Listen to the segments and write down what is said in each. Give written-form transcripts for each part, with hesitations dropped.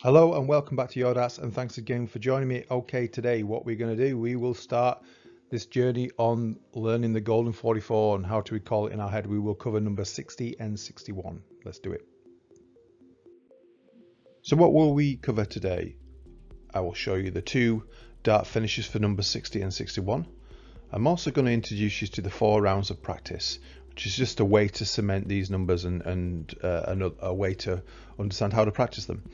Hello and welcome back to Yodas, and thanks again for joining me. Okay, today what we're going to do, we will start this journey on learning the Golden 44 and how to recall it in our head. We will cover number 60 and 61. Let's do it. So what will we cover today? I will show you the two dart finishes for number 60 and 61. I'm also going to introduce you to the 4 rounds of practice, which is just a way to cement these numbers and a way to understand how to practice them.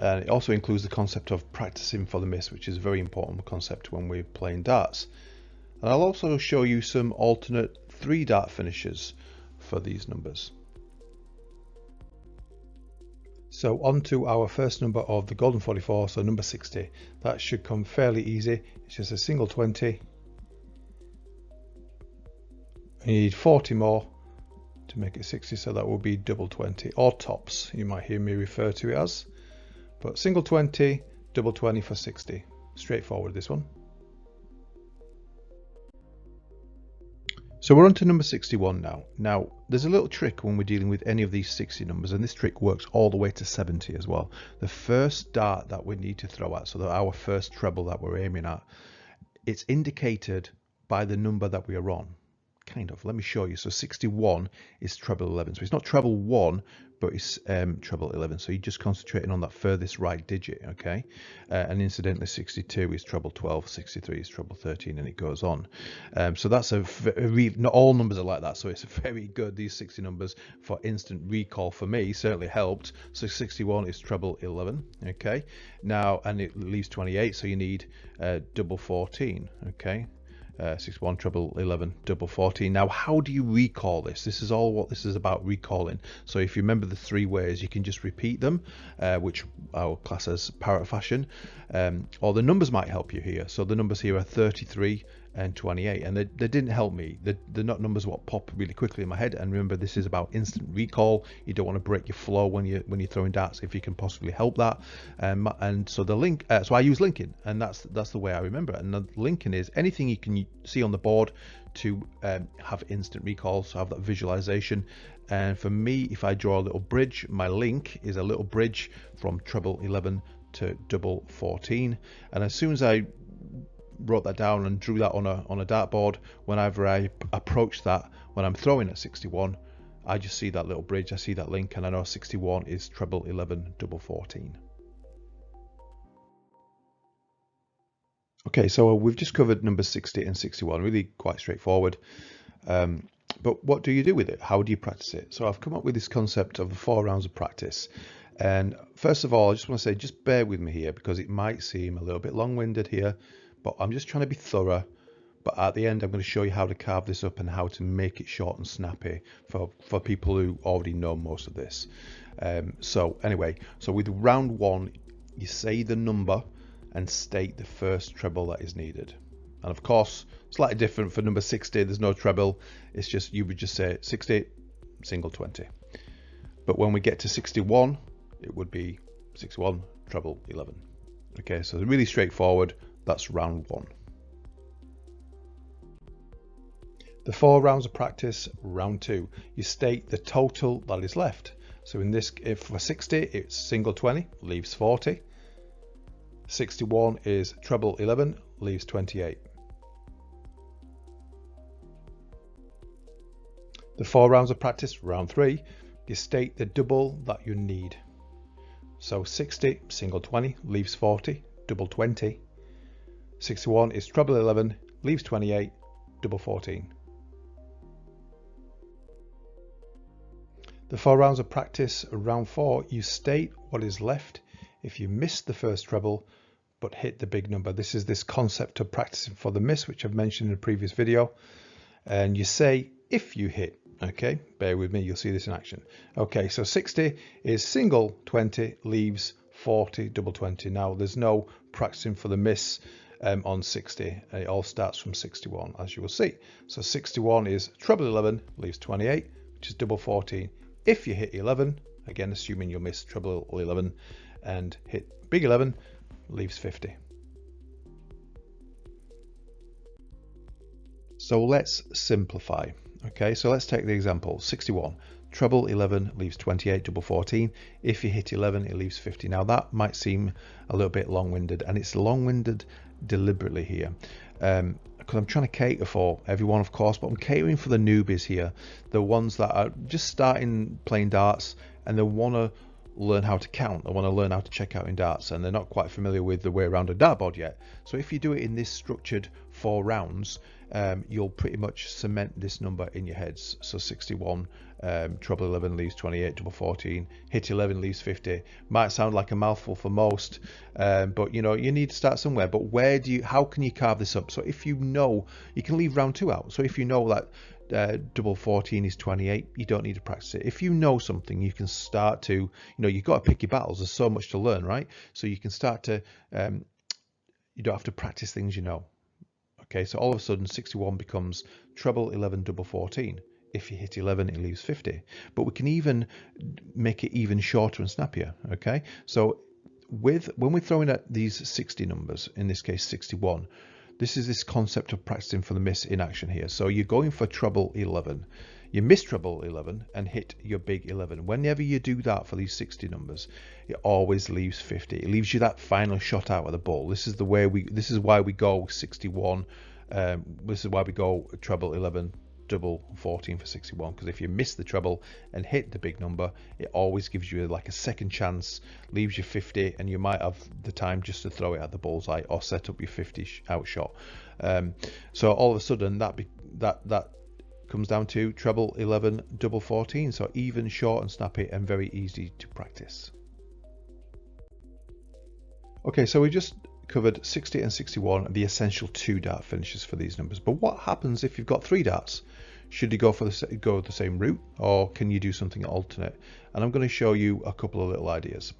And it also includes the concept of practicing for the miss, which is a very important concept when we're playing darts. And I'll also show you some alternate 3 dart finishes for these numbers. So on to our first number of the Golden 44, so number 60. That should come fairly easy. It's just a single 20. You need 40 more to make it 60, so that will be double 20, or tops, you might hear me refer to it as. But single 20, double 20 for 60. Straightforward, this one. So we're on to number 61 now. Now, there's a little trick when we're dealing with any of these 60 numbers, and this trick works all the way to 70 as well. The first dart that we need to throw at, so that our first treble that we're aiming at, it's indicated by the number that we are on. Kind of. Let me show you. So 61 is treble 11. So it's not treble 1, but it's treble 11. So you're just concentrating on that furthest right digit, okay? And incidentally, 62 is treble 12, 63 is treble 13, and it goes on. So that's not all numbers are like that. So it's very good, these 60 numbers, for instant recall. For me, certainly helped. So 61 is treble 11, okay? Now, and it leaves 28, so you need double 14, okay? 61 treble 11 double 14. Now, how do you recall this? This is all what this is about, recalling. So if you remember the 3 ways, you can just repeat them, which I'll class as parrot fashion, or the numbers might help you here. So the numbers here are 33 and 28, and they didn't help me. They're not numbers what pop really quickly in my head. And remember, this is about instant recall. You don't want to break your flow when you're throwing darts if you can possibly help that. And so the link, so I use linking, and that's the way I remember it. And the linking is anything you can see on the board to have instant recall, so have that visualization. And for me, if I draw a little bridge, my link is a little bridge from treble 11 to double 14. And as soon as I wrote that down and drew that on a dartboard, whenever I approach that, when I'm throwing at 61, I just see that little bridge, I see that link, and I know 61 is treble 11 double 14. Okay, so we've just covered numbers 60 and 61, really quite straightforward. But what do you do with it? How do you practice it? So I've come up with this concept of the 4 rounds of practice. And first of all, I just want to say, just bear with me here, because it might seem a little bit long-winded here, but I'm just trying to be thorough. But at the end, I'm going to show you how to carve this up and how to make it short and snappy for people who already know most of this. So anyway, so with round 1, you say the number and state the first treble that is needed. And of course, slightly different for number 60, there's no treble. It's just, you would just say 60, single 20. But when we get to 61, it would be 61 treble 11. Okay, so really straightforward. That's round 1. The 4 rounds of practice, round 2. You state the total that is left. So in this, if for 60, it's single 20, leaves 40. 61 is treble 11, leaves 28. The 4 rounds of practice, round 3, you state the double that you need. So 60, single 20, leaves 40, double 20. 61 is treble 11, leaves 28, double 14. The 4 rounds of practice, round 4, you state what is left if you miss the first treble but hit the big number. This is this concept of practicing for the miss, which I've mentioned in a previous video. And you say if you hit, okay, bear with me, you'll see this in action. Okay, so 60 is single 20, leaves 40, double 20. Now there's no practicing for the miss on 60, and it all starts from 61, as you will see. So 61 is treble 11, leaves 28, which is double 14. If you hit 11, again assuming you'll miss treble 11 and hit big 11, leaves 50. So let's simplify. Okay, so let's take the example 61. treble 11 leaves 28, double 14. If you hit 11, it leaves 50. Now that might seem a little bit long-winded, and it's long-winded deliberately here, because I'm trying to cater for everyone, of course, but I'm catering for the newbies here, the ones that are just starting playing darts and they want to learn how to count. They want to learn how to check out in darts, and they're not quite familiar with the way around a dartboard yet. So if you do it in this structured 4 rounds, you'll pretty much cement this number in your heads. So 61, treble 11 leaves 28, double 14, hit 11 leaves 50. Might sound like a mouthful for most, but you know, you need to start somewhere. But how can you carve this up? So if you know, you can leave round 2 out. So if you know that double 14 is 28, you don't need to practice it. If you know something, you can start to, you know, you've got to pick your battles. There's so much to learn, right? So you can start to, you don't have to practice things you know. Okay, so all of a sudden 61 becomes treble 11, double 14. If you hit 11, it leaves 50. But we can even make it even shorter and snappier. Okay, so when we're throwing at these 60 numbers, in this case 61, this is this concept of practicing for the miss in action here. So you're going for treble 11. You miss treble 11 and hit your big 11. Whenever you do that for these 60 numbers, it always leaves 50. It leaves you that final shot out of the ball. This is why we go 61. This is why we go treble 11, double 14 for 61, because if you miss the treble and hit the big number, it always gives you like a second chance, leaves you 50, and you might have the time just to throw it at the bullseye or set up your 50 out shot. So all of a sudden that comes down to treble 11, double 14. So even, short and snappy, and very easy to practice. Okay, so we just covered 60 and 61, the essential 2 dart finishes for these numbers. But what happens if you've got 3 darts? Should you go the same route, or can you do something alternate? And I'm going to show you a couple of little ideas.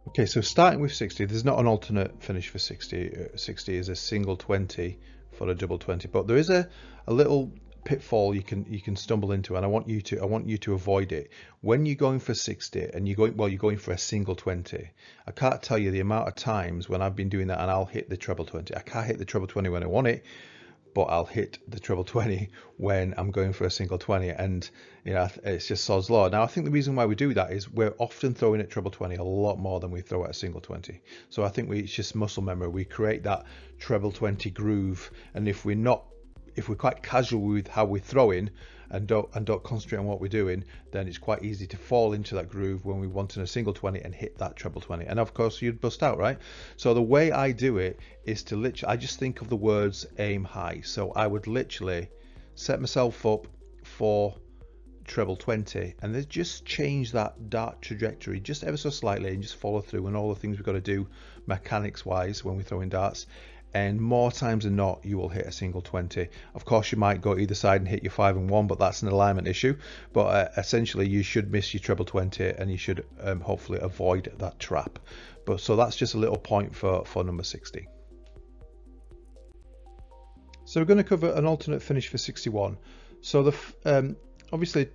Okay, so starting with 60, there's not an alternate finish for 60. 60 is a single 20 for a double 20, but there is a little pitfall you can stumble into, and I want you to avoid it. When you're going for 60 and you're going for a single 20, I can't tell you the amount of times when I've been doing that and I'll hit the treble 20. I can't hit the treble 20 when I want it, but I'll hit the treble 20 when I'm going for a single 20, and you know, it's just sod's law. Now I think the reason why we do that is we're often throwing at treble 20 a lot more than we throw at a single 20. So I think it's just muscle memory. We create that treble 20 groove, and if we're quite casual with how we're throwing and don't concentrate on what we're doing, then it's quite easy to fall into that groove when we want in a single 20 and hit that treble 20, and of course you'd bust out, right? So the way I do it is to literally, I just think of the words aim high. So I would literally set myself up for treble 20 and then just change that dart trajectory just ever so slightly and just follow through and all the things we've got to do mechanics wise when we're throwing darts. And more times than not, you will hit a single 20. Of course, you might go either side and hit your 5 and 1, but that's an alignment issue. But essentially, you should miss your treble 20, and you should hopefully avoid that trap. But so that's just a little point for number 60. So we're going to cover an alternate finish for 61. So obviously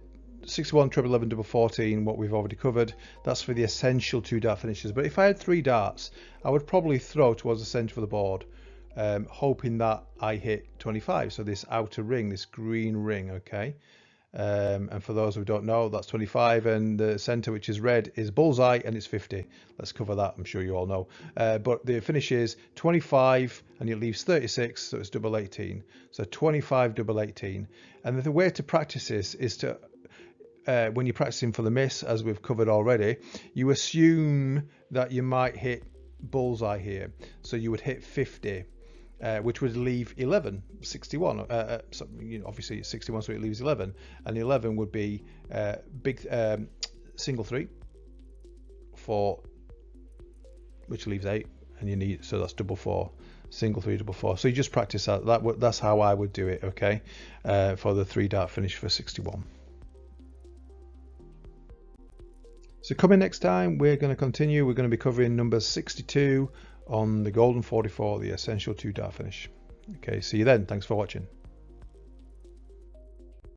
61, treble 11, double 14, what we've already covered, that's for the essential 2 dart finishes. But if I had 3 darts, I would probably throw towards the center of the board, hoping that I hit 25. So this outer ring, this green ring, okay? And for those who don't know, that's 25, and the center, which is red, is bullseye, and it's 50. Let's cover that, I'm sure you all know. But the finish is 25, and it leaves 36, so it's double 18. So 25, double 18. And the way to practice this is to, when you're practicing for the miss, as we've covered already, you assume that you might hit bullseye here. So you would hit 50. Which would leave 11, 61. So, you know, obviously it's 61, so it leaves 11, and 11 would be big single 3 for, which leaves 8, and you need, so that's double 4, single 3, double 4. So you just practice that. That's how I would do it, okay, for the 3 dart finish for 61. So coming next time, we're going to continue. We're going to be covering number 62 on the golden 44, the essential 2 dart finish. Okay, see you then. Thanks for watching.